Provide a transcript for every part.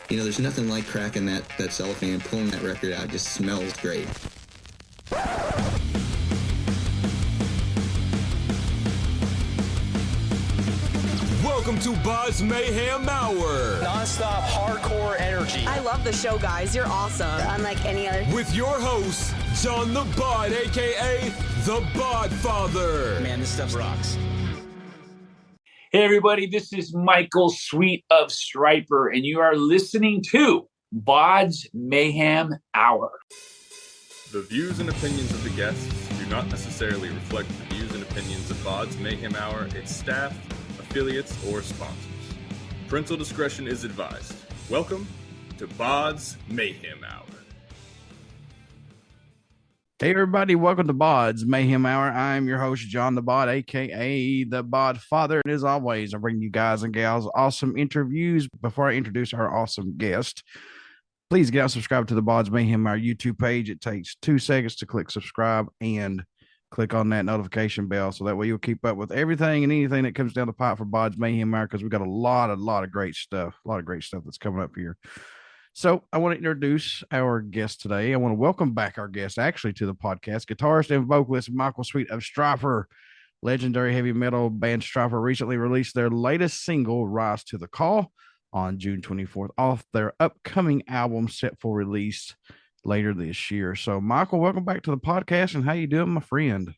You know, there's nothing like cracking that cellophane and pulling that record out. It just smells great. Welcome to BODS Mayhem Hour. Non-stop hardcore energy. I love the show, guys. You're awesome. Unlike any other. With your host, John the Bod, a.k.a. the Bod Father. Man, this stuff rocks. Hey, everybody. This is Michael, Sweet of Stryper, and you are listening to BODS Mayhem Hour. The views and opinions of the guests do not necessarily reflect the views and opinions of BODS Mayhem Hour, its staff, affiliates, or sponsors. Parental discretion is advised. Welcome to BODS Mayhem Hour. Hey everybody, welcome to BODS Mayhem Hour. I'm your host, John the Bod, aka the Bod Father, and as always, I bring you guys and gals awesome interviews. Before I introduce our awesome guest, please get out and subscribe to the BODS Mayhem Hour YouTube page. It takes 2 seconds to click subscribe and click on that notification bell, so that way you'll keep up with everything and anything that comes down the pipe for BODS Mayhem Hour, because we've got a lot of great stuff, that's coming up here. So I want to introduce our guest today. I want to welcome back our guest actually to the podcast, guitarist and vocalist Michael Sweet of Stryper. Legendary heavy metal band Stryper recently released their latest single, Rise to the Call, on June 24th off their upcoming album set for release later this year. So Michael, welcome back to the podcast, and how you doing, my friend?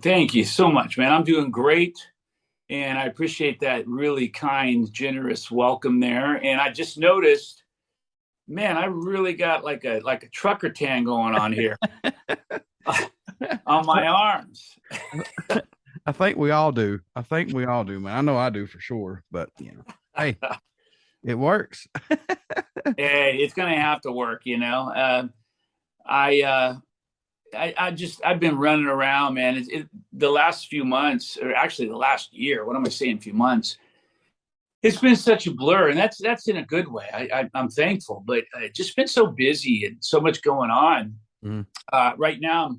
Thank you so much, man. I'm doing great, and I appreciate that really kind, generous welcome there. And I just noticed, man, I really got like a trucker tan going on here on my arms. I think we all do, man. I know I do for sure, but hey, it works. Hey, it's gonna have to work, I've been running around, man. The last few months, or actually the last year, what am I saying, few months, it's been such a blur, and that's in a good way. I'm thankful, but it's just been so busy and so much going on. Right now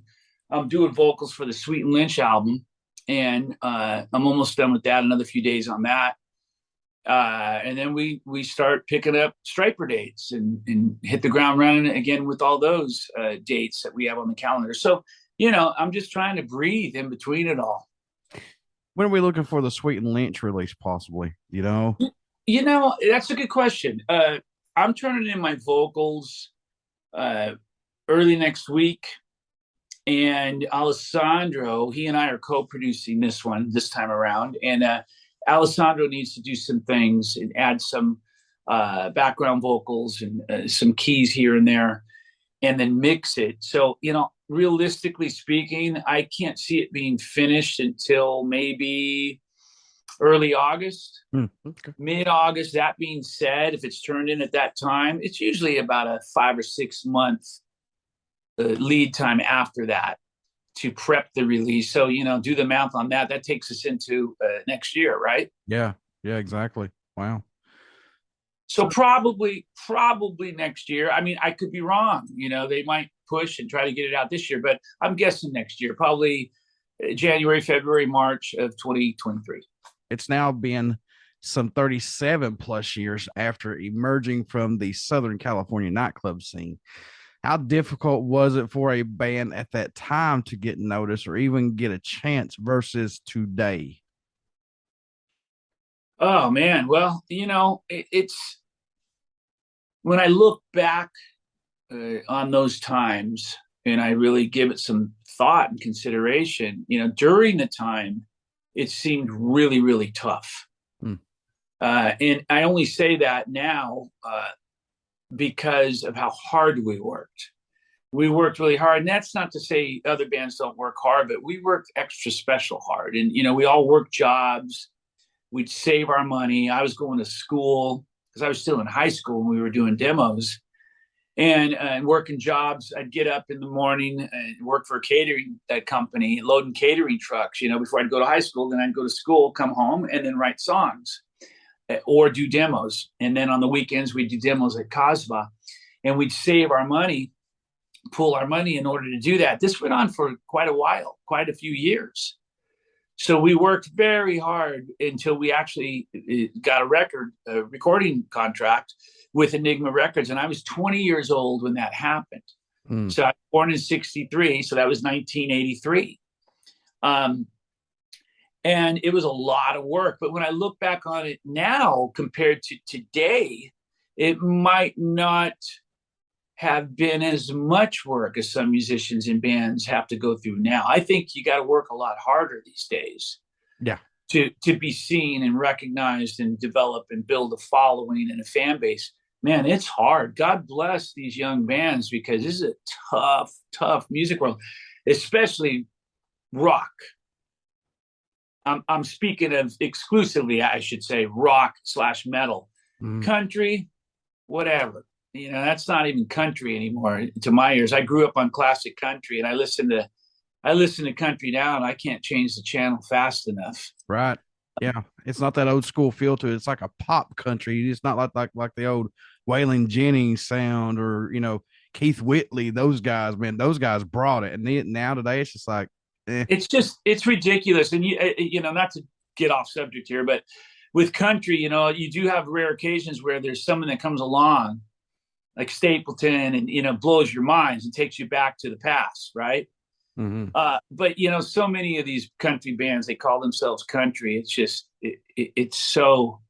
I'm doing vocals for the Sweet and Lynch album, and I'm almost done with that, another few days on that. And then we start picking up Stryper dates and hit the ground running again with all those dates that we have on the calendar. So, I'm just trying to breathe in between it all. When are we looking for the Sweet and Lynch release, possibly? That's a good question. I'm turning in my vocals early next week. And Alessandro, he and I are co-producing this time around. And Alessandro needs to do some things and add some background vocals and some keys here and there, and then mix it. So, realistically speaking, I can't see it being finished until maybe early August, mid-August. That being said, if it's turned in at that time, it's usually about a 5 or 6 month lead time after that to prep the release. So, do the math on that. That takes us into next year, right? Yeah, exactly. Wow. So probably next year. I mean, I could be wrong. They might push and try to get it out this year, but I'm guessing next year, probably January, February, March of 2023. It's now been some 37 plus years after emerging from the Southern California nightclub scene. How difficult was it for a band at that time to get noticed or even get a chance versus today? Oh, man. Well, it's when I look back on those times and I really give it some thought and consideration, during the time, it seemed really, really tough. And I only say that now because of how hard we worked. We worked really hard, and that's not to say other bands don't work hard, but we worked extra special hard. And, we all worked jobs. We'd save our money. I was going to school because I was still in high school when we were doing demos and working jobs. I'd get up in the morning and work for a catering company, loading catering trucks, before I'd go to high school. Then I'd go to school, come home, and then write songs or do demos. And then on the weekends, we'd do demos at Casbah, and we'd save our money, pull our money in order to do that. This went on for quite a while, quite a few years. So we worked very hard until we actually got a recording contract with Enigma Records. And I was 20 years old when that happened. So I was born in 63. So that was 1983. And it was a lot of work. But when I look back on it now compared to today, it might not have been as much work as some musicians and bands have to go through now. I think you got to work a lot harder these days. Yeah. To be seen and recognized and develop and build a following and a fan base. Man, it's hard. God bless these young bands, because this is a tough music world, especially rock. I'm speaking of exclusively, I should say, rock/metal. Country, whatever. You know, that's not even country anymore to my ears. I grew up on classic country, and I listen to country now, and I can't change the channel fast enough. Right. Yeah. It's not that old school feel to it. It's like a pop country. It's not like the old Waylon Jennings sound, or, you know, Keith Whitley. Those guys, man, those guys brought it. And now today it's just like, it's ridiculous. And you know, not to get off subject here, but with country, you know, you do have rare occasions where there's someone that comes along like Stapleton and, you know, blows your minds and takes you back to the past. Right. But, you know, so many of these country bands, they call themselves country. It's just, it's so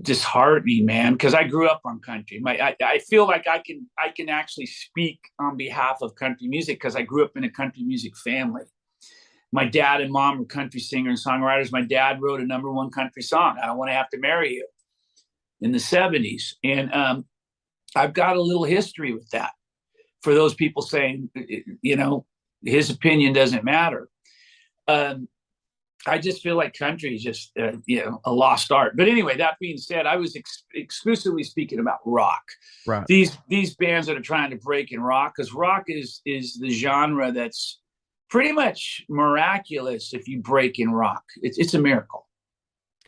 disheartening, man, because I grew up on country. I feel like I can actually speak on behalf of country music because I grew up in a country music family. My dad and mom were country singers and songwriters. My dad wrote a #1 country song, "I Don't Want to Have to Marry You," in the 70s. And I've got a little history with that. For those people saying, you know, his opinion doesn't matter. I just feel like country is just, you know, a lost art. But anyway, that being said, I was exclusively speaking about rock. Right. These bands that are trying to break in rock, because rock is the genre that's pretty much miraculous if you break in rock. It's a miracle.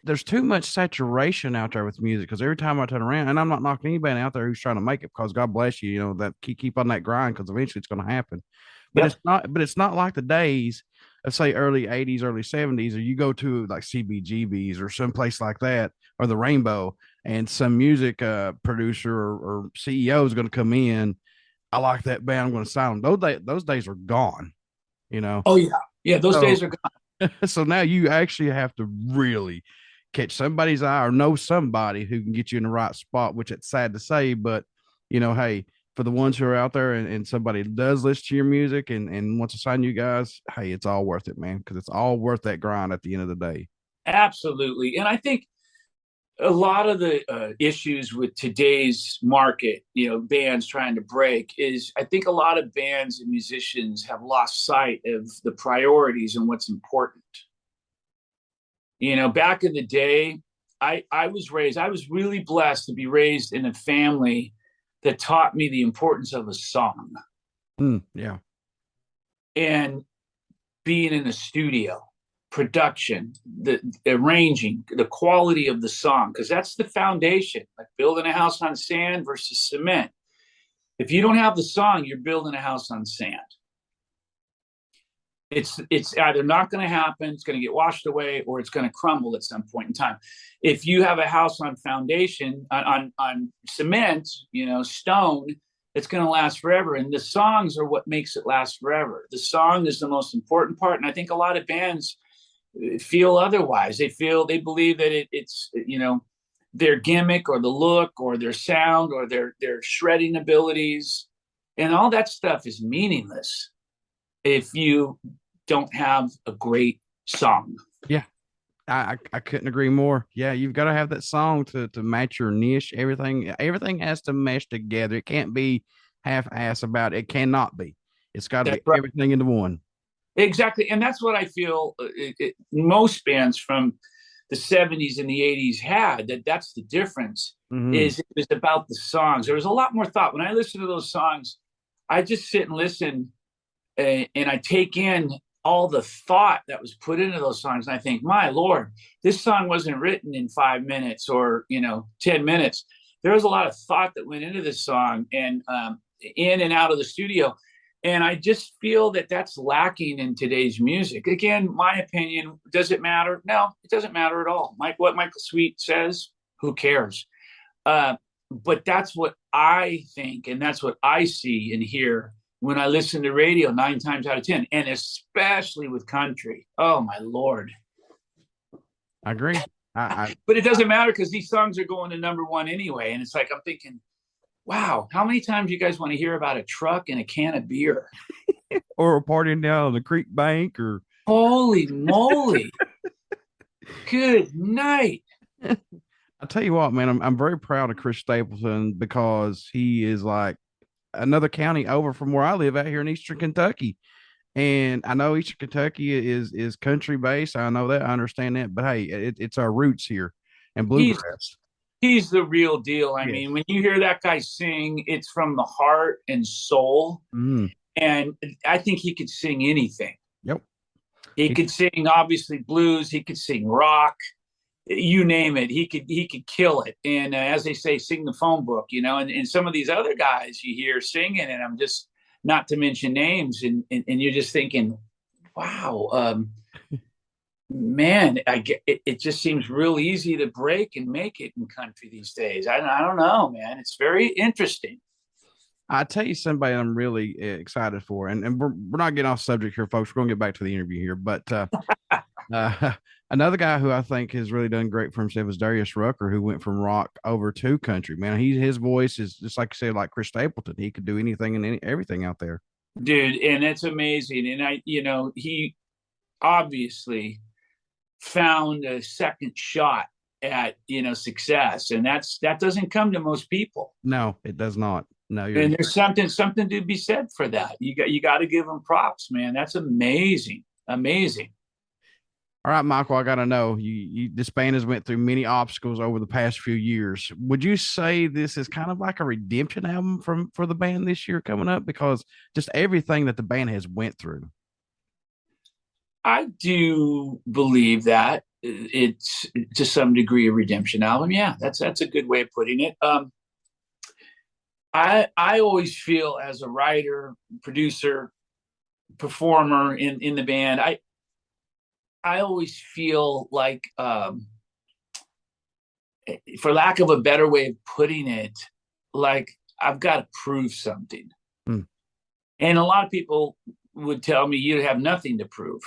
There's too much saturation out there with music, because every time I turn around, and I'm not knocking anybody out there who's trying to make it, because God bless you, you know, that keep on that grind, because eventually it's going to happen. But it's not like the days of, say, early 80s, early 70s, or you go to like CBGB's or someplace like that, or the Rainbow, and some music producer or CEO is going to come in. I like that band, I'm going to sign them. Those days are gone, you know? Oh, yeah. Those days are gone. So now you actually have to really catch somebody's eye or know somebody who can get you in the right spot, which it's sad to say, but, you know, hey, for the ones who are out there and somebody does listen to your music and wants to sign you guys, hey, it's all worth it, man, because it's all worth that grind at the end of the day. Absolutely. And I think a lot of the issues with today's market, you know, bands trying to break, is I think a lot of bands and musicians have lost sight of the priorities and what's important. You know, back in the day, I was really blessed to be raised in a family that taught me the importance of a song. Yeah. And being in a studio, production, the arranging, the quality of the song, because that's the foundation. Like building a house on sand versus cement. If you don't have the song, you're building a house on sand. It's either not going to happen, it's going to get washed away, or it's going to crumble at some point in time. If you have a house on foundation, on cement, you know, stone, it's going to last forever. And the songs are what makes it last forever. The song is the most important part. And I think a lot of bands feel otherwise. They believe that it's, you know, their gimmick or the look or their sound or their shredding abilities, and all that stuff is meaningless if you don't have a great song. Yeah. I couldn't agree more. Yeah, you've got to have that song to match your niche. Everything has to mesh together. It can't be half-ass about it. It cannot be. It's got to be right. Everything into one. Exactly. And that's what I feel most bands from the 70s and the 80s had. That's the difference. Is it was about the songs. There was a lot more thought. When I listen to those songs, I just sit and listen, and I take in all the thought that was put into those songs. And I think, my Lord, this song wasn't written in 5 minutes or, 10 minutes. There was a lot of thought that went into this song, and in and out of the studio. And I just feel that that's lacking in today's music. Again, my opinion, does it matter? No, it doesn't matter at all. What Michael Sweet says, who cares? But that's what I think, and that's what I see and hear when I listen to radio 9 times out of 10, and especially with country. Oh, my Lord. I agree. But it doesn't matter because these songs are going to #1 anyway. And it's like, I'm thinking, wow, how many times you guys want to hear about a truck and a can of beer? Or partying down on the creek bank, or holy moly. Good night. I'll tell you what, man, I'm very proud of Chris Stapleton because he is like another county over from where I live out here in Eastern Kentucky. And I know Eastern Kentucky is country based. I know that. I understand that. But hey, it's our roots here and bluegrass. He's the real deal. I mean, when you hear that guy sing, it's from the heart and soul. And I think he could sing anything. Yep. He could sing, obviously, blues. He could sing rock. You name it. He could kill it. And as they say, sing the phone book, you know. And some of these other guys you hear singing, and I'm just, not to mention names, and you're just thinking, wow, man, it just seems real easy to break and make it in country these days. I don't know, man. It's very interesting. I tell you somebody I'm really excited for, and we're not getting off subject here, folks. We're going to get back to the interview here, but another guy who I think has really done great for himself is Darius Rucker, who went from rock over to country. Man, his voice is just like you said, like Chris Stapleton. He could do anything and everything out there, dude. And it's amazing. And he obviously found a second shot at success, and that doesn't come to most people. No, it does not. No, and there's something to be said for that. You got to give them props, man. That's amazing. All right, Michael, I got to know, this band has went through many obstacles over the past few years. Would you say this is kind of like a redemption album for the band this year coming up? Because just everything that the band has went through. I do believe that it's to some degree a redemption album. Yeah, that's a good way of putting it. I always feel as a writer, producer, performer in the band, I always feel like, for lack of a better way of putting it, like I've got to prove something. And a lot of people would tell me you have nothing to prove.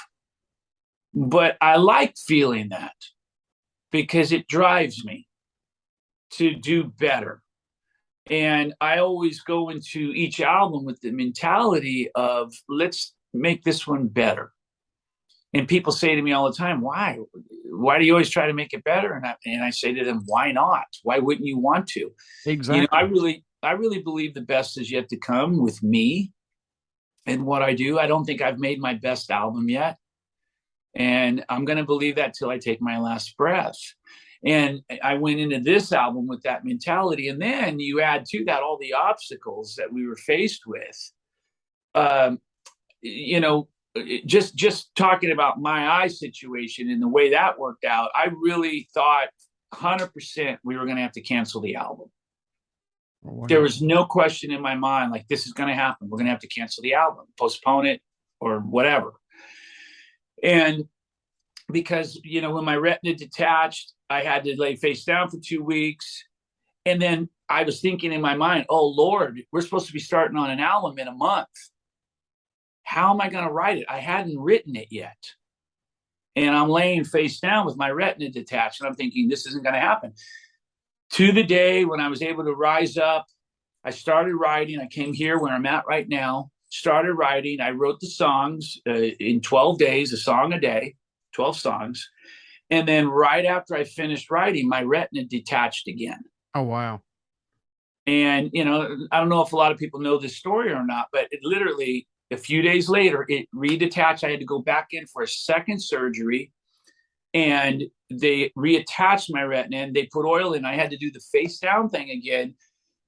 But I like feeling that because it drives me to do better. And I always go into each album with the mentality of, let's make this one better. And people say to me all the time, why do you always try to make it better? And I say to them, why not? Why wouldn't you want to? Exactly. I really believe the best is yet to come with me and what I do. I don't think I've made my best album yet. And I'm going to believe that till I take my last breath. And I went into this album with that mentality. And then you add to that all the obstacles that we were faced with. Just talking about my eye situation and the way that worked out, I really thought 100% we were going to have to cancel the album. There was no question in my mind, like, this is going to happen. We're going to have to cancel the album, postpone it, or whatever. And because, when my retina detached, I had to lay face down for 2 weeks. And then I was thinking in my mind, oh, Lord, we're supposed to be starting on an album in a month. How am I going to write it? I hadn't written it yet. And I'm laying face down with my retina detached. And I'm thinking, this isn't going to happen. To the day when I was able to rise up, I started writing. I came here where I'm at right now, started writing. I wrote the songs in 12 days, a song a day, 12 songs. And then right after I finished writing, my retina detached again. Oh, wow. And, I don't know if a lot of people know this story or not, but it literally, a few days later, it redetached. I had to go back in for a second surgery, and they reattached my retina and they put oil in. I had to do the face down thing again.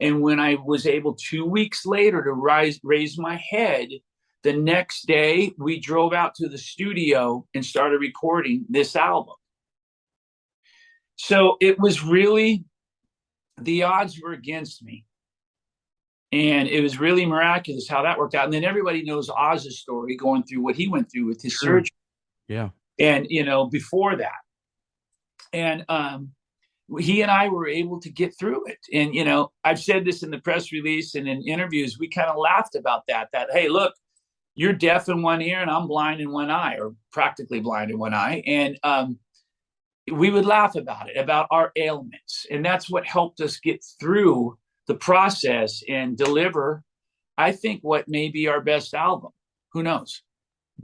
And when I was able 2 weeks later to raise my head, the next day we drove out to the studio and started recording this album. So it was really, the odds were against me. And it was really miraculous how that worked out. And then everybody knows Oz's story, going through what he went through with his surgery. Yeah. And, before that. And he and I were able to get through it. And, I've said this in the press release and in interviews, we kind of laughed about that, hey, look, you're deaf in one ear and I'm blind in one eye, or practically blind in one eye. And we would laugh about it, about our ailments. And that's what helped us get through the process and deliver, I think, what may be our best album. Who knows?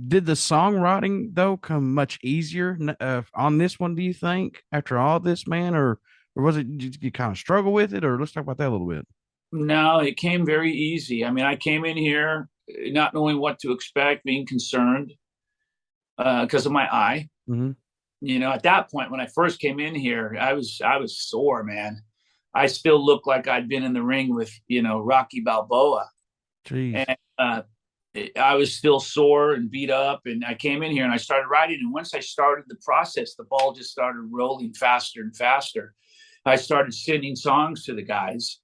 Did the songwriting, though, come much easier on this one, do you think, after all this, man? Or was it you kind of struggle with it? Or let's talk about that a little bit. No, it came very easy. I mean, I came in here not knowing what to expect, being concerned because of my eye. Mm-hmm. At that point, when I first came in here, I was sore, man. I still looked like I'd been in the ring with, Rocky Balboa. Jeez. And I was still sore and beat up. And I came in here and I started writing. And once I started the process, the ball just started rolling faster and faster. I started sending songs to the guys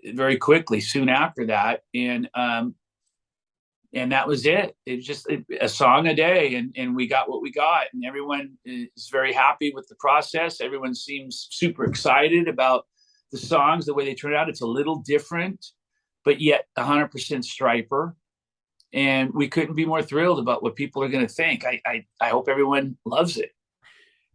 very quickly soon after that. And that was it. It was just a song a day, and we got what we got. And everyone is very happy with the process. Everyone seems super excited about the songs, the way they turn out. It's a little different, but yet 100% Stryper. And we couldn't be more thrilled about what people are going to think. I hope everyone loves it.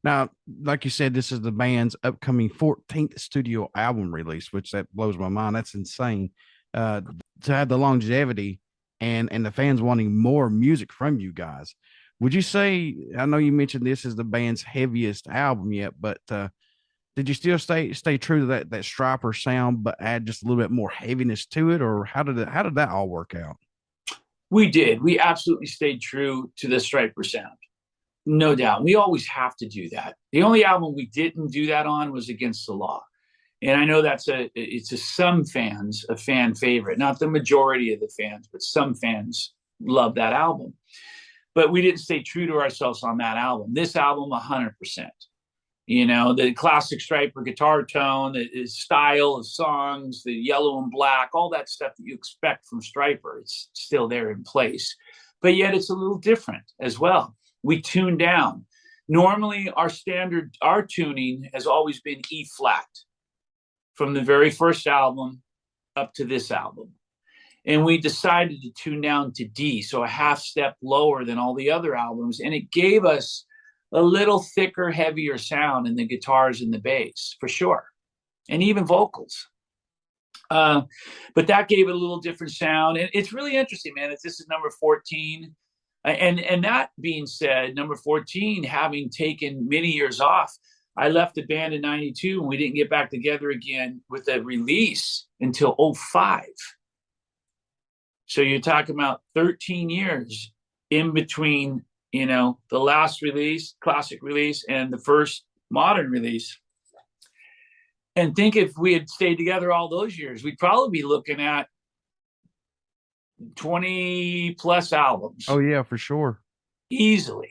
Now, like you said, this is the band's upcoming 14th studio album release, which that blows my mind. That's insane. To have the longevity and the fans wanting more music from you guys. Would you say, I know you mentioned this is the band's heaviest album yet, but did you still stay true to that Stryper sound, but add just a little bit more heaviness to it? Or how did that all work out? We did. We absolutely stayed true to the Stryper sound. No doubt. We always have to do that. The only album we didn't do that on was Against the Law. And I know it's some fans, a fan favorite, not the majority of the fans, but some fans love that album. But we didn't stay true to ourselves on that album. This album, 100%. The classic Stryper guitar tone, the style of songs, the yellow and black, all that stuff that you expect from Stryper, it's still there in place. But yet it's a little different as well. We tune down. Normally, our tuning has always been E flat. From the very first album up to this album. And we decided to tune down to D, so a half step lower than all the other albums. And it gave us a little thicker, heavier sound in the guitars and the bass, for sure. And even vocals. But that gave it a little different sound. And it's really interesting, man, that this is number 14. And that being said, number 14, having taken many years off, I left the band in 92 and we didn't get back together again with a release until 05. So you're talking about 13 years in between, the last release, classic release, and the first modern release. And think if we had stayed together all those years, we'd probably be looking at 20 plus albums. Oh, yeah, for sure. Easily.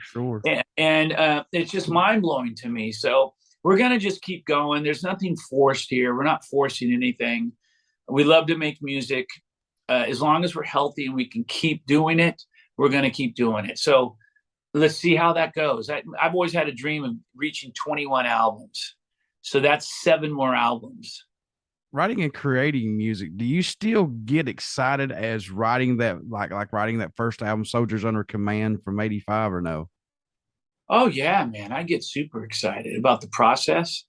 Sure. And it's just mind-blowing to me. So we're going to just keep going. There's nothing forced here. We're not forcing anything. We love to make music. As long as we're healthy and we can keep doing it, we're going to keep doing it. So let's see how that goes. I've always had a dream of reaching 21 albums. So that's 7 more albums. Writing and creating music, do you still get excited as writing that, like writing that first album, Soldiers Under Command from 85, or no? Oh yeah, man. I get super excited about the process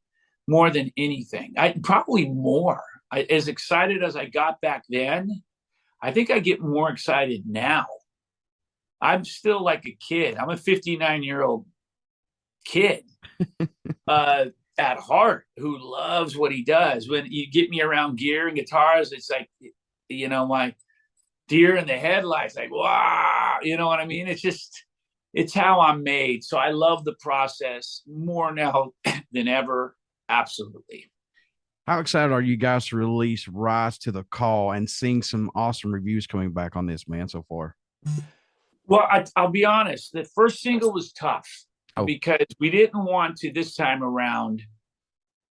more than anything. Probably more. As excited as I got back then, I think I get more excited now. I'm still like a kid. I'm a 59-year-old kid. At heart, who loves what he does. When you get me around gear and guitars, it's like, my deer in the headlights, like, wow, you know what I mean? It's how I'm made. So I love the process more now than ever. Absolutely. How excited are you guys to release Rise to the Call and seeing some awesome reviews coming back on this, man, so far? Well, I'll be honest. The first single was tough. Because we didn't want to, this time around,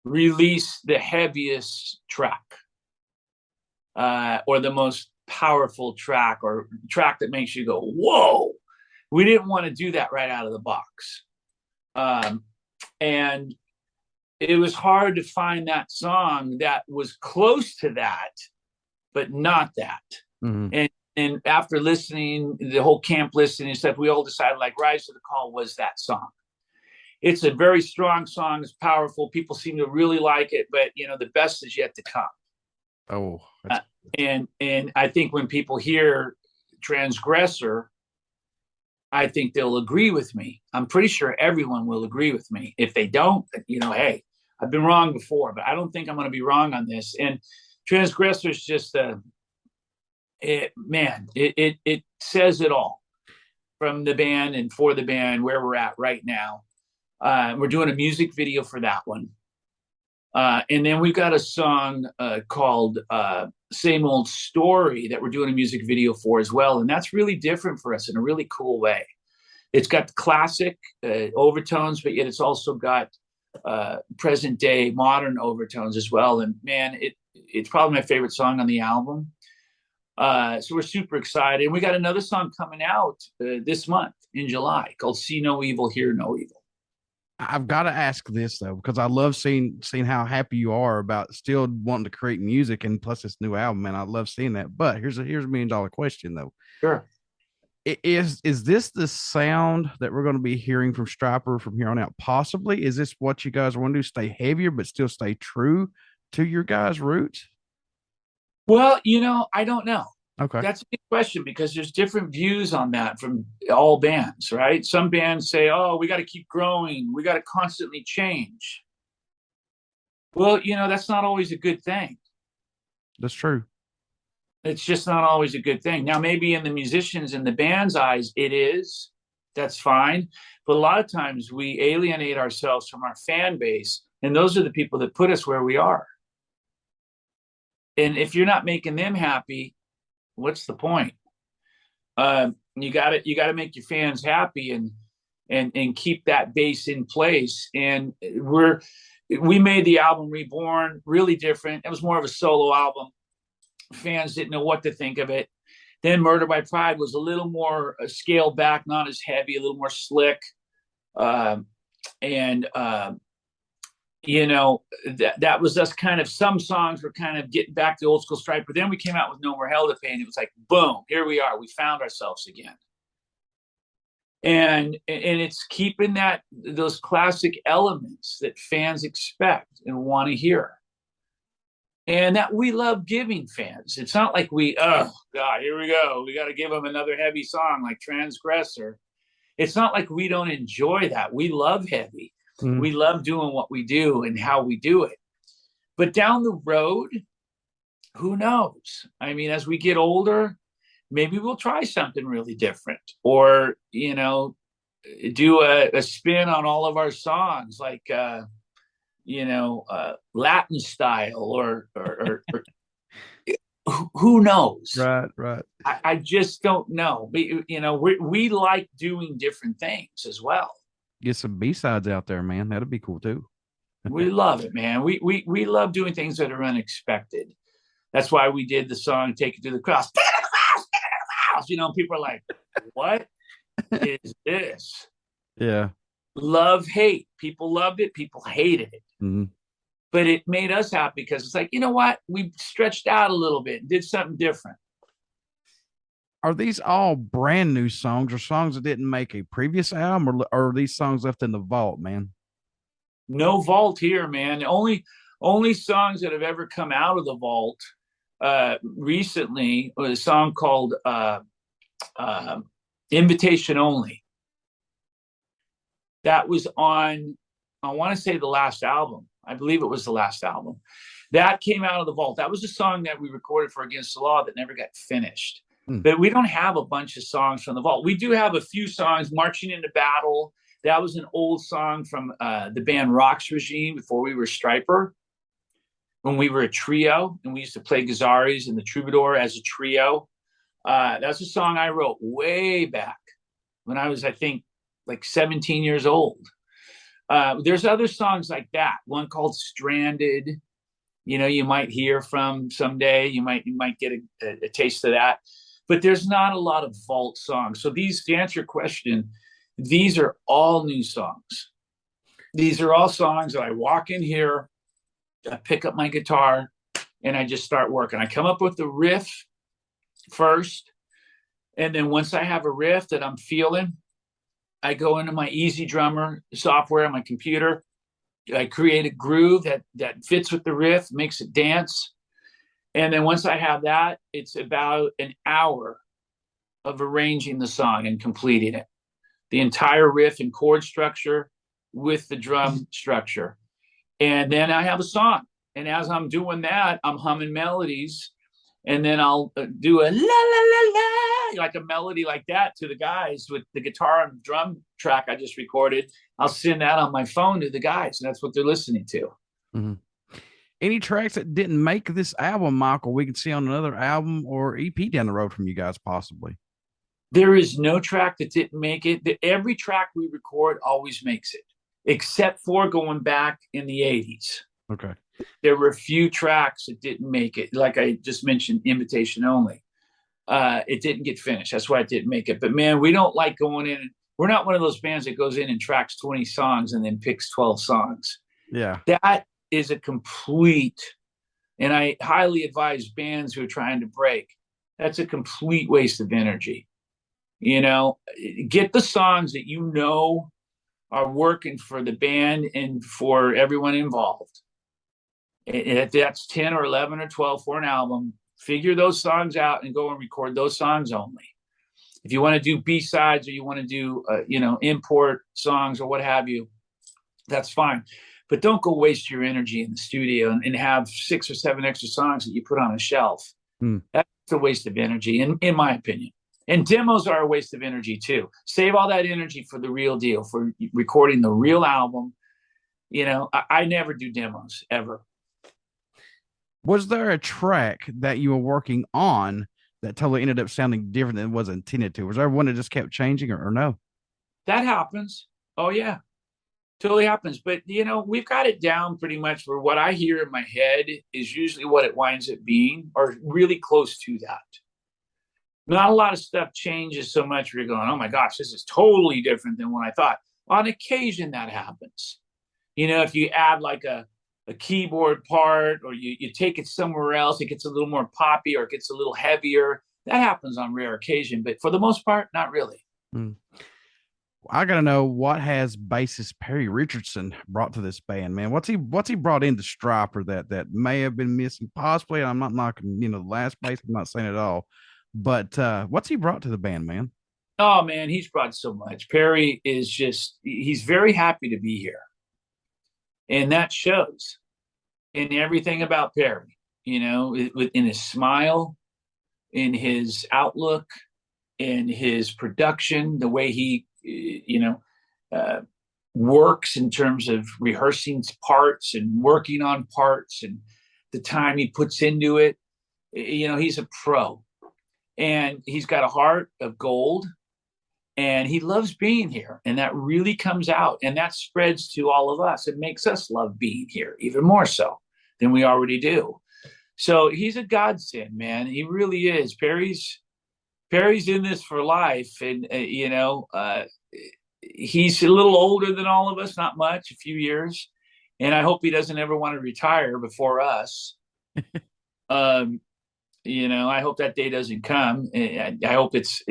release the heaviest track, or the most powerful track, or track that makes you go, whoa. We didn't want to do that right out of the box. And it was hard to find that song that was close to that, but not that. Mm-hmm. And after listening, the whole camp listening and stuff, we all decided like Rise to the Call was that song. It's a very strong song. It's powerful. People seem to really like it, but the best is yet to come. Oh, and I think when people hear Transgressor, I think they'll agree with me. I'm pretty sure everyone will agree with me. If they don't, hey, I've been wrong before, but I don't think I'm going to be wrong on this. And Transgressor is just it says it all from the band and for the band where we're at right now. We're doing a music video for that one. And then we've got a song called Same Old Story that we're doing a music video for as well. And that's really different for us in a really cool way. It's got the classic overtones, but yet it's also got present day modern overtones as well. And man, it's probably my favorite song on the album. So we're super excited. And we got another song coming out this month in July called See No Evil, Hear No Evil. I've got to ask this though, because I love seeing how happy you are about still wanting to create music, and plus this new album, and I love seeing that. But here's a $1 million question though. Sure. Is this the sound that we're going to be hearing from Stryper from here on out? Possibly. Is this what you guys want to do? Stay heavier, but still stay true to your guys' roots? Well, I don't know. Okay. That's a good question, because there's different views on that from all bands, right? Some bands say, oh, we got to keep growing. We got to constantly change. Well, that's not always a good thing. That's true. It's just not always a good thing. Now, maybe in the musicians and the band's eyes, it is. That's fine. But a lot of times we alienate ourselves from our fan base, and those are the people that put us where we are. And if you're not making them happy, what's the point? You got to make your fans happy and keep that base in place. And we made the album Reborn really different. It was more of a solo album. Fans didn't know what to think of it. Then Murder by Pride was a little more scaled back, not as heavy, a little more slick. That was us kind of, some songs were kind of getting back to old school Stryper. Then we came out with No More Hell to Pay, and it was like, boom, here we are. We found ourselves again. And it's keeping those classic elements that fans expect and want to hear. And that we love giving fans. It's not like oh God, here we go. We got to give them another heavy song like Transgressor. It's not like we don't enjoy that. We love heavy. Mm. We love doing what we do and how we do it. But down the road, who knows? I mean, as we get older, maybe we'll try something really different, or, do a spin on all of our songs, like, Latin style or who knows? Right. I just don't know. We like doing different things as well. Get some B-sides out there, man. That'd be cool too. We love it, man. We love doing things that are unexpected. That's why we did the song "Take It to the Cross." Take it to the cross. Take it to the cross. People are like, "What is this?" Yeah. Love, hate. People loved it. People hated it. Mm-hmm. But it made us happy because it's like, you know what? We stretched out a little bit and did something different. Are these all brand new songs, or songs that didn't make a previous album, or are these songs left in the vault, man? No vault here, man. Only songs that have ever come out of the vault recently was a song called Invitation Only. That was on, I want to say, the last album. I believe it was the last album. That came out of the vault. That was a song that we recorded for Against the Law that never got finished. But we don't have a bunch of songs from the vault. We do have a few songs. Marching into Battle. That was an old song from the band Rock's regime before we were Stryper. When we were a trio, and we used to play Gazaris and the Troubadour as a trio. That's a song I wrote way back when I was, I think, like 17 years old. There's other songs like that. One called Stranded, you might hear from someday. You might get a taste of that. But there's not a lot of vault songs. So these, to answer your question, these are all new songs. These are all songs that I walk in here, I pick up my guitar, and I just start working. I come up with the riff first, and then once I have a riff that I'm feeling, I go into my Easy Drummer software on my computer. I create a groove that fits with the riff, makes it dance. And then once I have that, it's about an hour of arranging the song and completing it. The entire riff and chord structure with the drum structure. And then I have a song. And as I'm doing that, I'm humming melodies. And then I'll do a la, la, la, la, like a melody like that to the guys with the guitar and drum track I just recorded. I'll send that on my phone to the guys. And that's what they're listening to. Mm-hmm. Any tracks that didn't make this album, Michael, we can see on another album or EP down the road from you guys, possibly? There is no track that didn't make it. Every track we record always makes it, except for going back in the 80s. Okay. There were a few tracks that didn't make it. Like I just mentioned, Invitation Only. It didn't get finished. That's why it didn't make it. But, man, we don't like going in. We're not one of those bands that goes in and tracks 20 songs and then picks 12 songs. Yeah. That is a complete, and I highly advise bands who are trying to break, that's a complete waste of energy. Get the songs that are working for the band and for everyone involved. If that's 10 or 11 or 12 for an album, figure those songs out and go and record those songs only. If you want to do B-sides or you want to do, import songs or what have you, that's fine. But don't go waste your energy in the studio and have 6 or 7 extra songs that you put on a shelf. That's a waste of energy, in my opinion. And demos are a waste of energy too. Save all that energy for the real deal, for recording the real album. I never do demos, ever. Was there a track that you were working on that totally ended up sounding different than it was intended to? Was there one that just kept changing or no? That happens. Oh, yeah. Totally happens. But, we've got it down pretty much where what I hear in my head is usually what it winds up being, or really close to that. Not a lot of stuff changes so much where you're going, oh, my gosh, this is totally different than what I thought. On occasion, that happens. If you add like a keyboard part or you take it somewhere else, it gets a little more poppy or it gets a little heavier. That happens on rare occasion. But for the most part, not really. I gotta know, what has bassist Perry Richardson brought to this band, man? What's he brought into Stryper that may have been missing, possibly? I'm not knocking, the last bass. I'm not saying it all, but what's he brought to the band, man? Oh man, he's brought so much. Perry is he's very happy to be here, and that shows in everything about Perry. In his smile, in his outlook, in his production, the way he works in terms of rehearsing parts and working on parts and the time he puts into it. He's a pro, and he's got a heart of gold, and he loves being here, and that really comes out, and that spreads to all of us. It makes us love being here even more so than we already do. So he's a godsend, man. He really is. Perry's in this for life, and he's a little older than all of us, not much, a few years, and I hope he doesn't ever want to retire before us. I hope that day doesn't come. I hope it's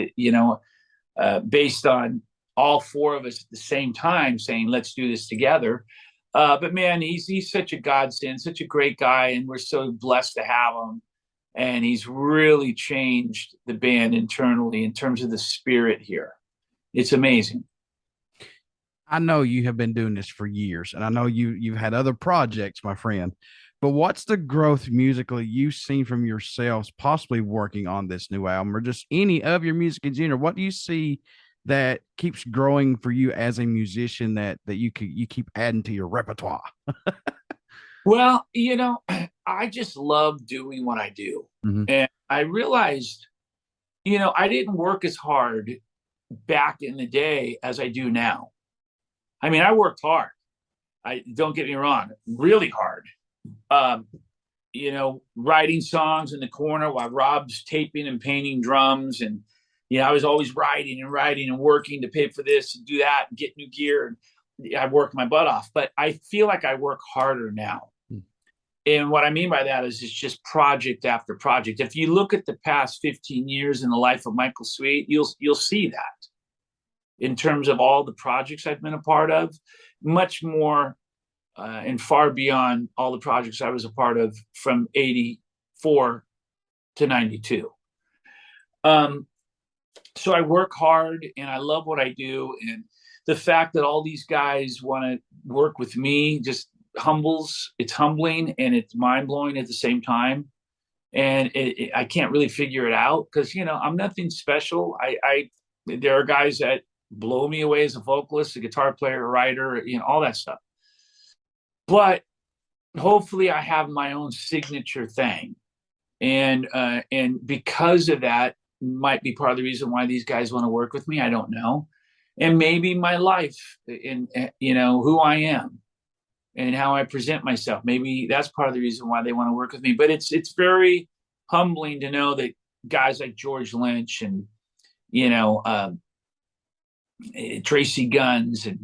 based on all 4 of us at the same time saying, let's do this together. But man, he's such a godsend, such a great guy, and we're so blessed to have him. And he's really changed the band internally in terms of the spirit here. It's amazing. I know you have been doing this for years, and I know you've had other projects, my friend. But what's the growth musically you've seen from yourselves possibly working on this new album, or just any of your music in general? What do you see that keeps growing for you as a musician that you keep adding to your repertoire? Well, I just love doing what I do. Mm-hmm. And I realized, I didn't work as hard back in the day as I do now. I mean, I worked hard. I don't get me wrong, really hard. Writing songs in the corner while Rob's taping and painting drums. And, I was always writing and working to pay for this and do that and get new gear. And I worked my butt off, but I feel like I work harder now. And what I mean by that is it's just project after project. If you look at the past 15 years in the life of Michael Sweet, you'll see that in terms of all the projects I've been a part of, much more and far beyond all the projects I was a part of from 84 to 92. So I work hard and I love what I do. And the fact that all these guys want to work with me just it's humbling and it's mind-blowing at the same time. And I can't really figure it out because, I'm nothing special. There are guys that blow me away as a vocalist, a guitar player, a writer, all that stuff. But hopefully I have my own signature thing. And because of that might be part of the reason why these guys want to work with me. I don't know. And maybe my life and, who I am and how I present myself. Maybe that's part of the reason why they want to work with me. But it's very humbling to know that guys like George Lynch and, Tracy Guns and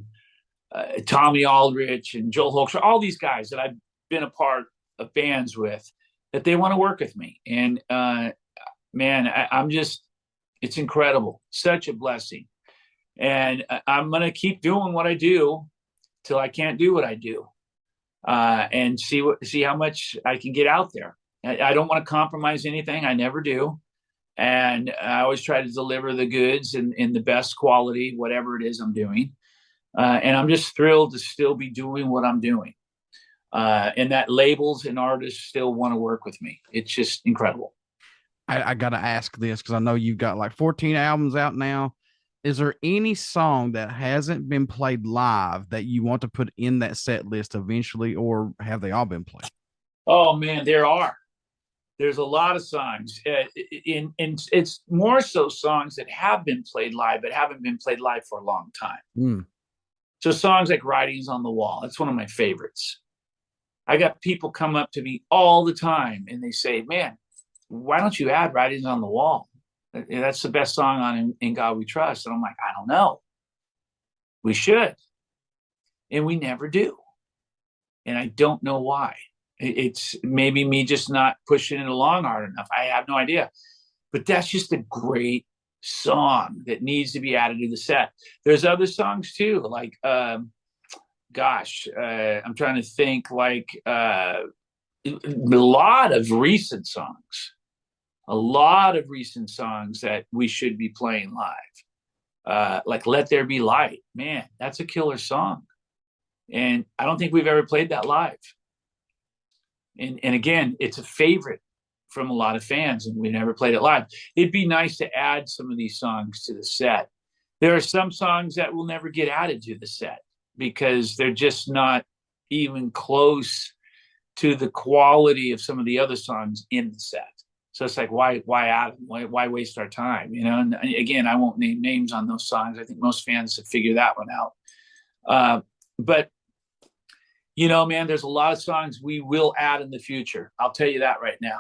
Tommy Aldrich and Joel Hoekstra, all these guys that I've been a part of bands with, that they want to work with me. And I'm just, it's incredible. Such a blessing. And I'm going to keep doing what I do till I can't do what I do. And see how much I can get out there. I don't want to compromise anything. I never do. And I always try to deliver the goods in the best quality, whatever it is I'm doing. And I'm just thrilled to still be doing what I'm doing. And that labels and artists still want to work with me. It's just incredible. I got to ask this because I know you've got like 14 albums out now. Is there any song that hasn't been played live that you want to put in that set list eventually, or have they all been played? Oh man, there's a lot of songs and it's more so songs that have been played live, but haven't been played live for a long time. So songs like Writings on the Wall, that's one of my favorites. I got people come up to me all the time and they say, man, why don't you add Writings on the Wall? That's the best song on In God We Trust. And I'm like, I don't know. We should. And we never do. And I don't know why. It's maybe me just not pushing it along hard enough. I have no idea. But that's just a great song that needs to be added to the set. There's other songs too, like, I'm trying to think, like a lot of recent songs that we should be playing live. Like Let There Be Light. Man, that's a killer song. And I don't think we've ever played that live. And again, it's a favorite from a lot of fans, and we never played it live. It'd be nice to add some of these songs to the set. There are some songs that will never get added to the set because they're just not even close to the quality of some of the other songs in the set. So it's like, why add them? Why waste our time? And again, I won't name names on those songs. I think most fans have figured that one out. But man, there's a lot of songs we will add in the future. I'll tell you that right now.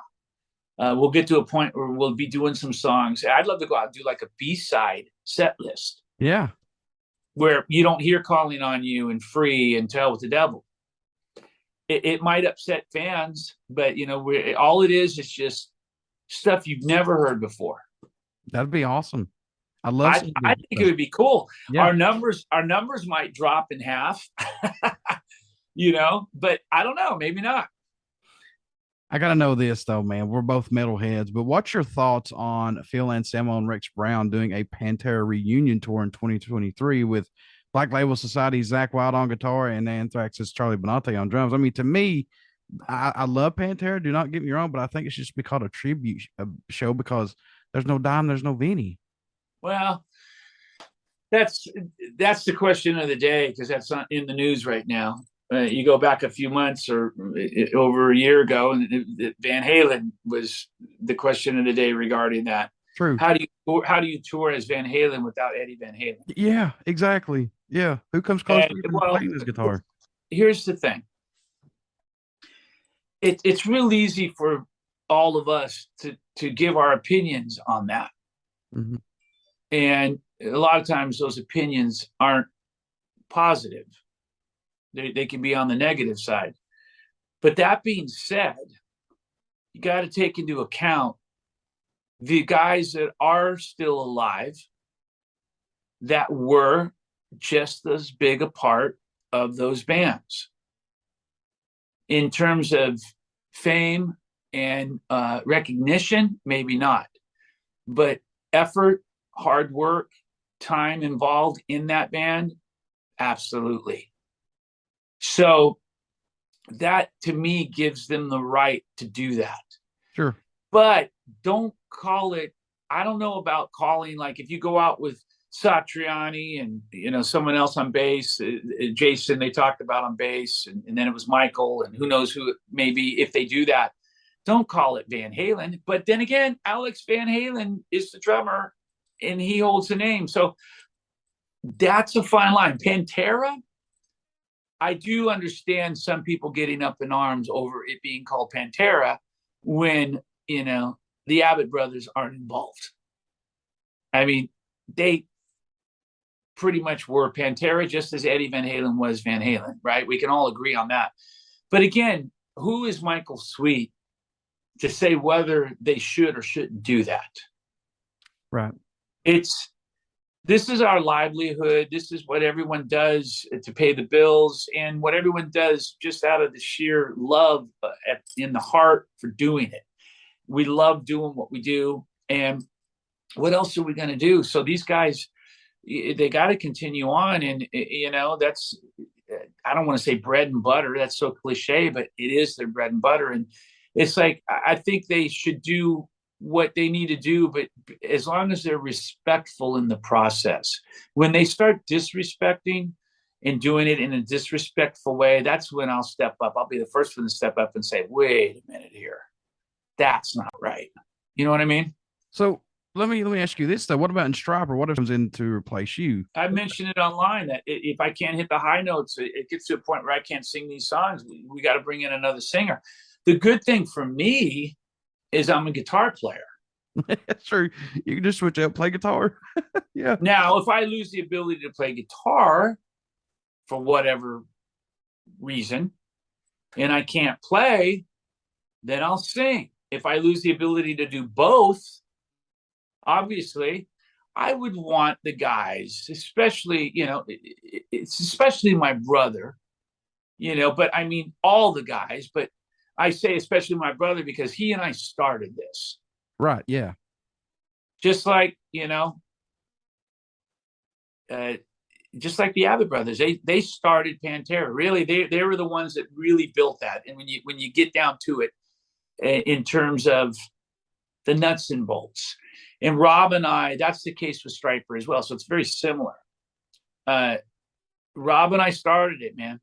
We'll get to a point where we'll be doing some songs. I'd love to go out and do like a B-side set list. Yeah. Where you don't hear Calling on You and Free and Tell with the Devil. It might upset fans, but all it is just stuff you've never heard before. That'd be awesome. I think it would be cool. Yeah. Our numbers might drop in half. But I don't know, maybe not. I got to know this though, man. We're both metalheads, but what's your thoughts on Phil Anselmo and Rex Brown doing a Pantera reunion tour in 2023 with Black Label Society's Zakk Wylde on guitar and Anthrax's Charlie Benante on drums? I mean, to me, I love Pantera. Do not get me wrong, but I think it should just be called a tribute show because there's no Dime, there's no Vinny. Well, that's the question of the day because that's not in the news right now. You go back a few months or over a year ago, and Van Halen was the question of the day regarding that. True. How do you tour as Van Halen without Eddie Van Halen? Yeah, exactly. Yeah, who comes close to playing his guitar? here's the thing. It's real easy for all of us to give our opinions on that. Mm-hmm. And a lot of times those opinions aren't positive. They can be on the negative side. But that being said, you got to take into account the guys that are still alive that were just as big a part of those bands in terms of fame and recognition. Maybe not, but effort, hard work, time involved in that band, absolutely. So that to me gives them the right to do that. Sure. But don't call it, I don't know about calling, like if you go out with Satriani and someone else on bass, Jason they talked about on bass, and then it was Michael, and who knows who, maybe if they do that, don't call it Van Halen. But then again, Alex Van Halen is the drummer and he holds the name. So that's a fine line. Pantera, I do understand some people getting up in arms over it being called Pantera when, the Abbott brothers aren't involved. I mean, they pretty much were Pantera just as Eddie Van Halen was Van Halen, right? We can all agree on that. But again, who is Michael Sweet to say whether they should or shouldn't do that? Right. This is our livelihood. This is what everyone does to pay the bills, and what everyone does just out of the sheer love in the heart for doing it. We love doing what we do, and what else are we going to do? So these guys, they got to continue on, and that's, I don't want to say bread and butter. That's so cliche, but it is their bread and butter. And it's like, I think they should do what they need to do, but as long as they're respectful in the process. When they start disrespecting and doing it in a disrespectful way, that's when I'll step up. I'll be the first one to step up and say, wait a minute here. That's not right. You know what I mean? So let me ask you this though. What about in Stryper? What comes in to replace you? I mentioned it online that if I can't hit the high notes, it gets to a point where I can't sing these songs. We got to bring in another singer. The good thing for me is I'm a guitar player. That's true. You can just switch out, play guitar. Yeah. Now, if I lose the ability to play guitar for whatever reason, and I can't play, then I'll sing. If I lose the ability to do both, obviously, I would want the guys, especially, it's especially my brother, but I mean, all the guys, but I say especially my brother because he and I started this. Right. Yeah. Just like, just like the Abbott brothers, they started Pantera. Really, they were the ones that really built that. And when you get down to it, in terms of the nuts and bolts, and Rob and I, that's the case with Stryper as well. So it's very similar. Rob and I started it, man.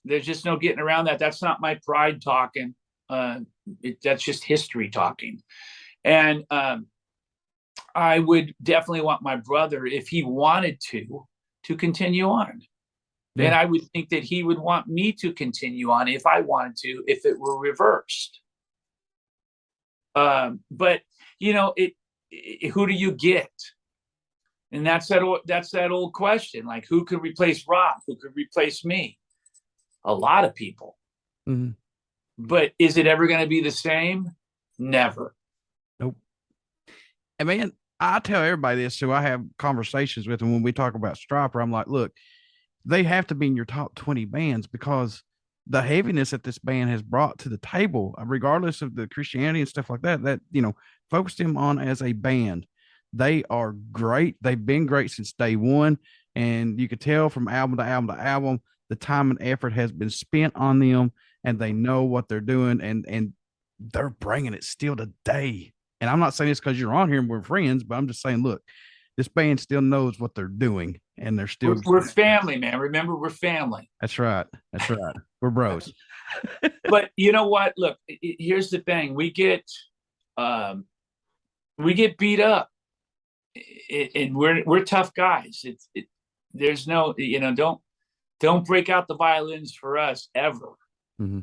There's just no getting around that. That's not my pride talking. That's just history talking. And I would definitely want my brother, if he wanted to continue on. Yeah. And I would think that he would want me to continue on if I wanted to, if it were reversed. But who do you get? And that's that old question. Like, who could replace Rob? Who could replace me? A lot of people. Mm-hmm. But is it ever going to be the same? Never. Nope. And man, I tell everybody this, so I have conversations with them when we talk about Stryper. I'm like, look, they have to be in your top 20 bands because the heaviness that this band has brought to the table, regardless of the Christianity and stuff like that, focused them on as a band. They are great. They've been great since day one. And you could tell from album to album to album, the time and effort has been spent on them, and they know what they're doing, and they're bringing it still today. And I'm not saying this because you're on here and we're friends, but I'm just saying, look, this band still knows what they're doing, and they're still. We're family, man. Remember, we're family. That's right. That's right. We're bros. But you know what? Look, here's the thing: we get beat up, and we're tough guys. There's no, Don't break out the violins for us ever. Mm-hmm.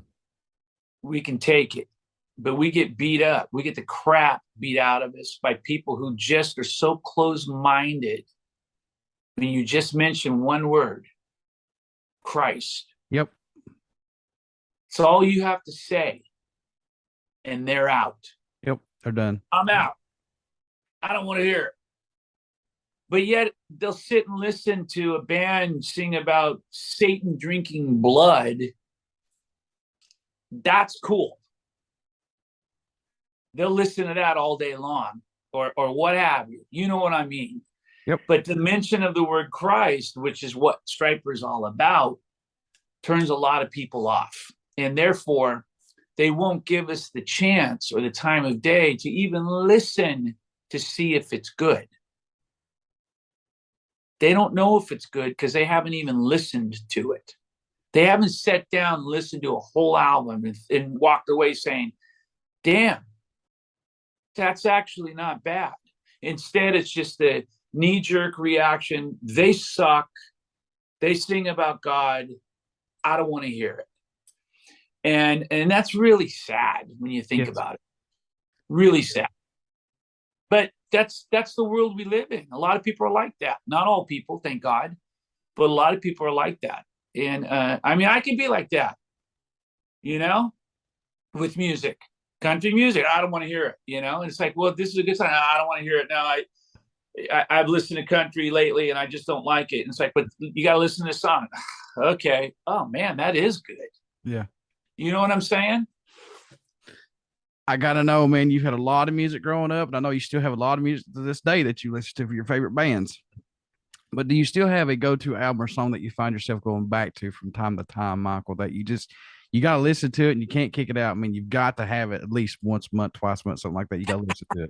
We can take it, but we get beat up. We get the crap beat out of us by people who just are so close-minded. When you just mention one word, Christ. Yep. It's all you have to say, and they're out. Yep, they're done. I'm out. I don't want to hear it. But yet they'll sit and listen to a band sing about Satan drinking blood. That's cool. They'll listen to that all day long, or what have you. You know what I mean? Yep. But the mention of the word Christ, which is what Stryper is all about, turns a lot of people off. And therefore, they won't give us the chance or the time of day to even listen to see if it's good. They don't know if it's good because they haven't even listened to it. They haven't sat down and listened to a whole album and walked away saying, damn, that's actually not bad. Instead, it's just a knee-jerk reaction. They suck. They sing about God. I don't want to hear it. And that's really sad when you think about it. Really sad. But that's the world we live in. A lot of people are like that. Not all people, thank God, but a lot of people are like that. And I mean, I can be like that, with music, country music. I don't want to hear it, And it's like, well, this is a good sign. I don't want to hear it now. I've listened to country lately and I just don't like it. And it's like, but you got to listen to this song. Okay. Oh man, that is good. Yeah. You know what I'm saying? I got to know, man, you've had a lot of music growing up, and I know you still have a lot of music to this day that you listen to for your favorite bands. But do you still have a go-to album or song that you find yourself going back to from time to time, Michael, that you got to listen to it and you can't kick it out? I mean, you've got to have it at least once a month, twice a month, something like that. You got to listen to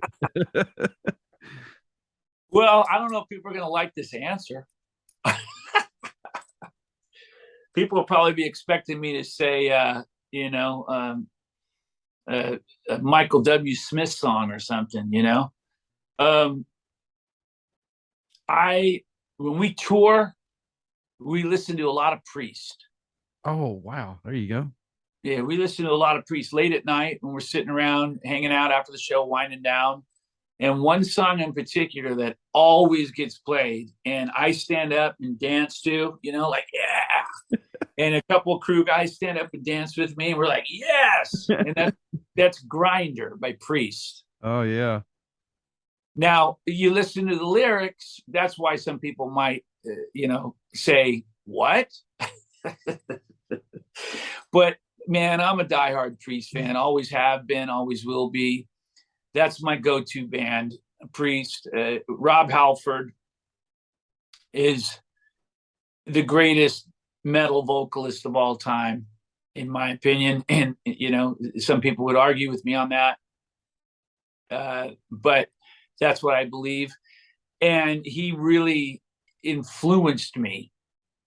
it. Well, I don't know if people are going to like this answer. People will probably be expecting me to say, a Michael W. Smith song or something, when we tour, we listen to a lot of Priest. Oh, wow. There you go. Yeah, we listen to a lot of Priest late at night when we're sitting around, hanging out after the show, winding down. And one song in particular that always gets played, and I stand up and dance to, like, yeah. And a couple of crew guys stand up and dance with me, and we're like, yes. And that's Grinder by Priest. Oh, yeah. Now, you listen to the lyrics, that's why some people might, say, what? But, man, I'm a diehard Priest fan. Always have been, always will be. That's my go-to band, Priest. Rob Halford is the greatest metal vocalist of all time, in my opinion. And, some people would argue with me on that. But that's what I believe. And he really influenced me.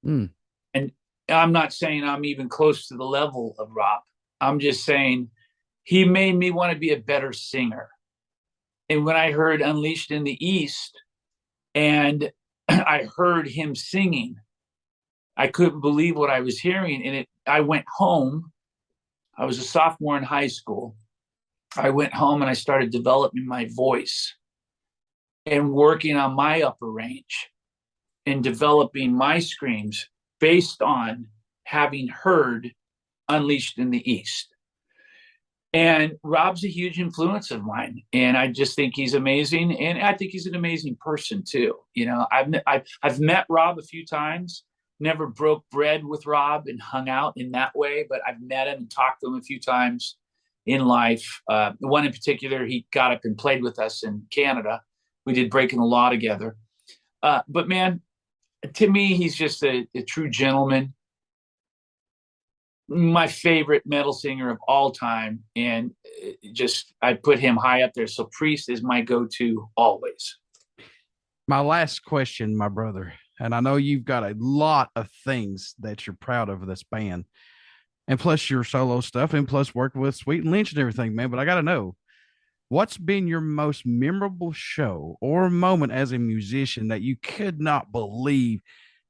And I'm not saying I'm even close to the level of Rob. I'm just saying he made me want to be a better singer. And when I heard Unleashed in the East and I heard him singing, I couldn't believe what I was hearing. And I went home. I was a sophomore in high school. I went home and I started developing my voice and working on my upper range and developing my screams based on having heard Unleashed in the East. And Rob's a huge influence of mine, and I just think he's amazing, and I think he's an amazing person too. I've met Rob a few times, never broke bread with Rob and hung out in that way, but I've met him and talked to him a few times in life. The one in particular, he got up and played with us in Canada. We did Breaking the Law together. But man, to me, he's just a true gentleman. My favorite metal singer of all time, and I put him high up there. So Priest is my go-to always. My last question, my brother, and I know you've got a lot of things that you're proud of this band, and plus your solo stuff, and plus working with Sweet and Lynch and everything, man. But I got to know, what's been your most memorable show or moment as a musician that you could not believe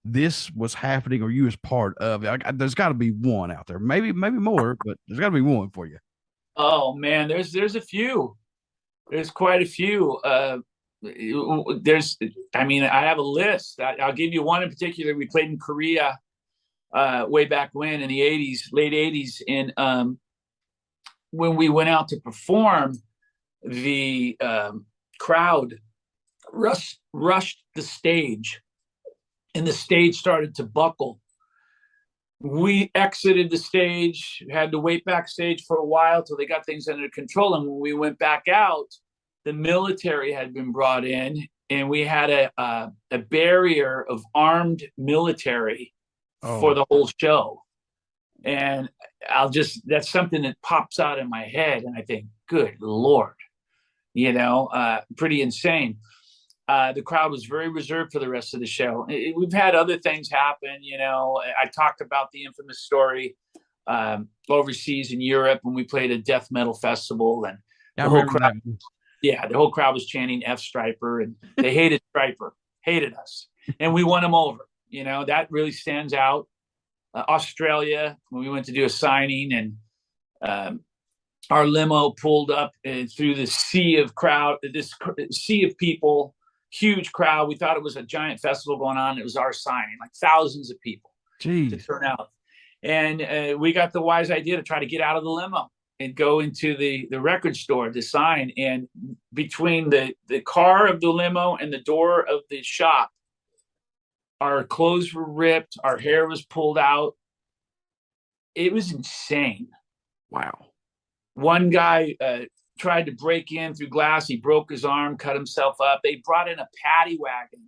this was happening or you was part of it? There's got to be one out there, maybe more, but there's got to be one for you. Oh man, there's a few. There's quite a few. I have a list. I'll give you one in particular. We played in Korea way back when in the 80s, late 80s. And when we went out to perform, the crowd rushed the stage, and the stage started to buckle. We exited the stage, had to wait backstage for a while till they got things under control. And when we went back out, the military had been brought in, and we had a barrier of armed military for the whole show. And that's something that pops out in my head. And I think, good Lord, pretty insane. The crowd was very reserved for the rest of the show. We've had other things happen. I talked about the infamous story overseas in Europe when we played a death metal festival, and the whole crowd was chanting F Stryper, and they hated Stryper, hated us, and we won them over. That really stands out. Australia, when we went to do a signing, and our limo pulled up through the sea of people. Huge crowd. We thought it was a giant festival going on. It was our signing, like thousands of people to turn out. And we got the wise idea to try to get out of the limo and go into the record store to sign. And between the car of the limo and the door of the shop, our clothes were ripped. Our hair was pulled out. It was insane. Wow. One guy tried to break in through glass. He broke his arm, cut himself up. They brought in a paddy wagon,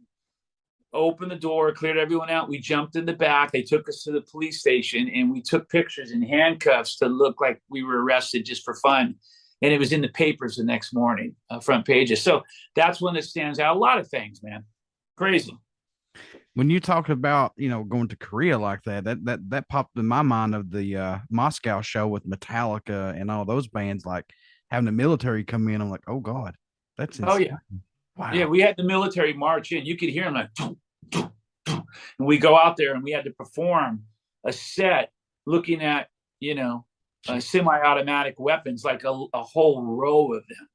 opened the door, cleared everyone out. We jumped in the back. They took us to the police station, and we took pictures in handcuffs to look like we were arrested just for fun. And it was in the papers the next morning, front pages. So that's one that stands out. A lot of things, man. Crazy. When you talk about, going to Korea like that popped in my mind of the Moscow show with Metallica and all those bands, like having the military come in. I'm like, oh God, that's insane. Oh yeah. Wow. Yeah. We had the military march in. You could hear them like, doo, doo, doo. And we go out there and we had to perform a set looking at, semi-automatic weapons, like a whole row of them.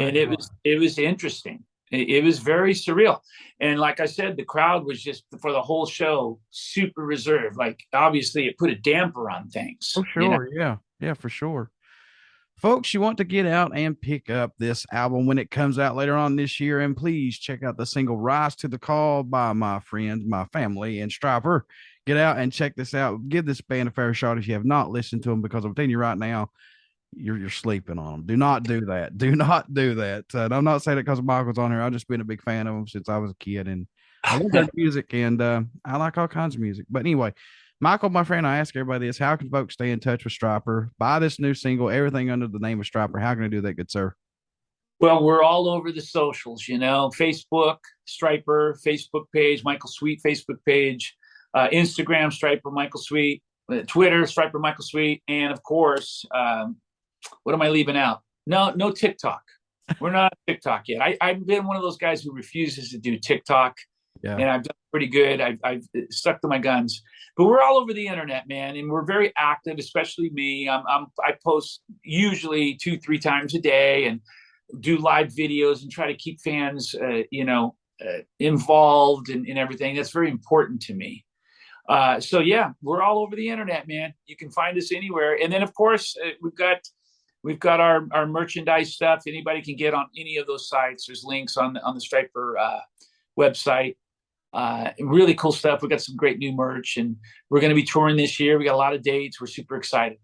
And it was interesting. It was very surreal. And like I said, the crowd was just, for the whole show, super reserved. Like, obviously it put a damper on things. Oh, sure. Yeah, for sure. Folks, you want to get out and pick up this album when it comes out later on this year. And please check out the single Rise to the Call by my friends, my family, and Stryper. Get out and check this out. Give this band a fair shot if you have not listened to them, because I'm telling you right now, you're sleeping on them. Do not do that. Do not do that. And I'm not saying it because Michael's on here. I've just been a big fan of them since I was a kid, and I love their music, and I like all kinds of music. But anyway, Michael, my friend, I ask everybody this: how can folks stay in touch with Stryper? Buy this new single, everything under the name of Stryper. How can I do that, good sir? Well, we're all over the socials, Facebook, Stryper, Facebook page, Michael Sweet, Facebook page, Instagram, Stryper, Michael Sweet, Twitter, Stryper, Michael Sweet, and of course, what am I leaving out? No TikTok. We're not on TikTok yet. I've been one of those guys who refuses to do TikTok, and I've done pretty good. I've stuck to my guns, but we're all over the internet, man, and we're very active, especially me. I post usually 2-3 times a day and do live videos and try to keep fans, involved in everything. That's very important to me. So yeah, we're all over the internet, man. You can find us anywhere. And then of course we've got our merchandise stuff. Anybody can get on any of those sites. There's links on the Stryper website. Really cool stuff. We got some great new merch, and we're going to be touring this year. We got a lot of dates. We're super excited.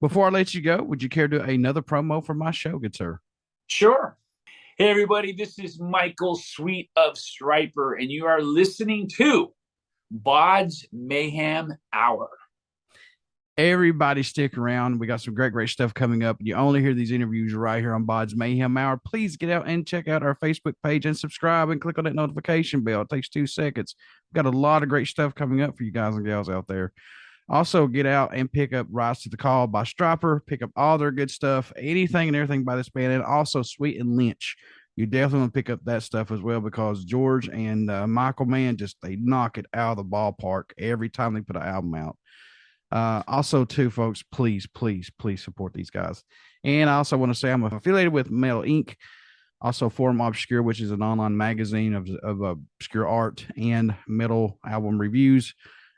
Before I let you go, would you care to do another promo for my show, good sir? Sure. Hey everybody, this is Michael Sweet of Stryper, and you are listening to BODS Mayhem Hour. Everybody stick around. We got some great stuff coming up. You only hear these interviews right here on BODS Mayhem Hour. Please get out and check out our Facebook page and subscribe and click on that notification bell. It takes 2 seconds. We've got a lot of great stuff coming up for you guys and gals out there. Also, get out and pick up Rise to the Call by Stryper. Pick up all their good stuff, anything and everything by this band, and also Sweet and Lynch. you definitely want to pick up that stuff as well, because George and Michael, man, they knock it out of the ballpark every time they put an album out. Also, too, folks, please support these guys. And I also want to say I'm affiliated with Metal Inc., also Forum Obscure, which is an online magazine of obscure art and metal album reviews.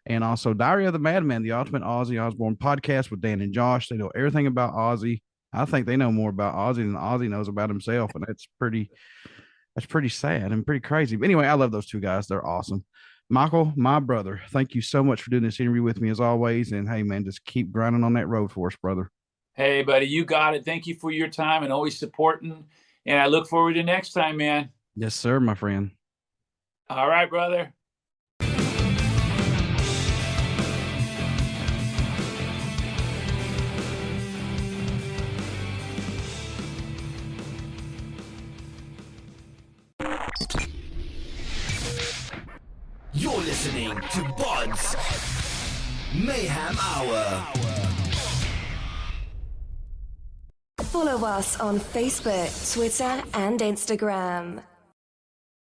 And also Diary of the Madman, the Ultimate Ozzy Osbourne podcast with Dan and Josh. They know everything about Ozzy. I think they know more about Ozzy than Ozzy knows about himself. And that's pretty sad and pretty crazy. But anyway, I love those two guys. They're awesome. Michael, my brother, thank you so much for doing this interview with me as always. And hey, man, just keep grinding on that road for us, brother. Hey, buddy, you got it. Thank you for your time and always supporting. And I look forward to next time, man. Yes, sir, my friend. All right, brother. You're listening to BODS Mayhem Hour. Follow us on Facebook, Twitter, and Instagram.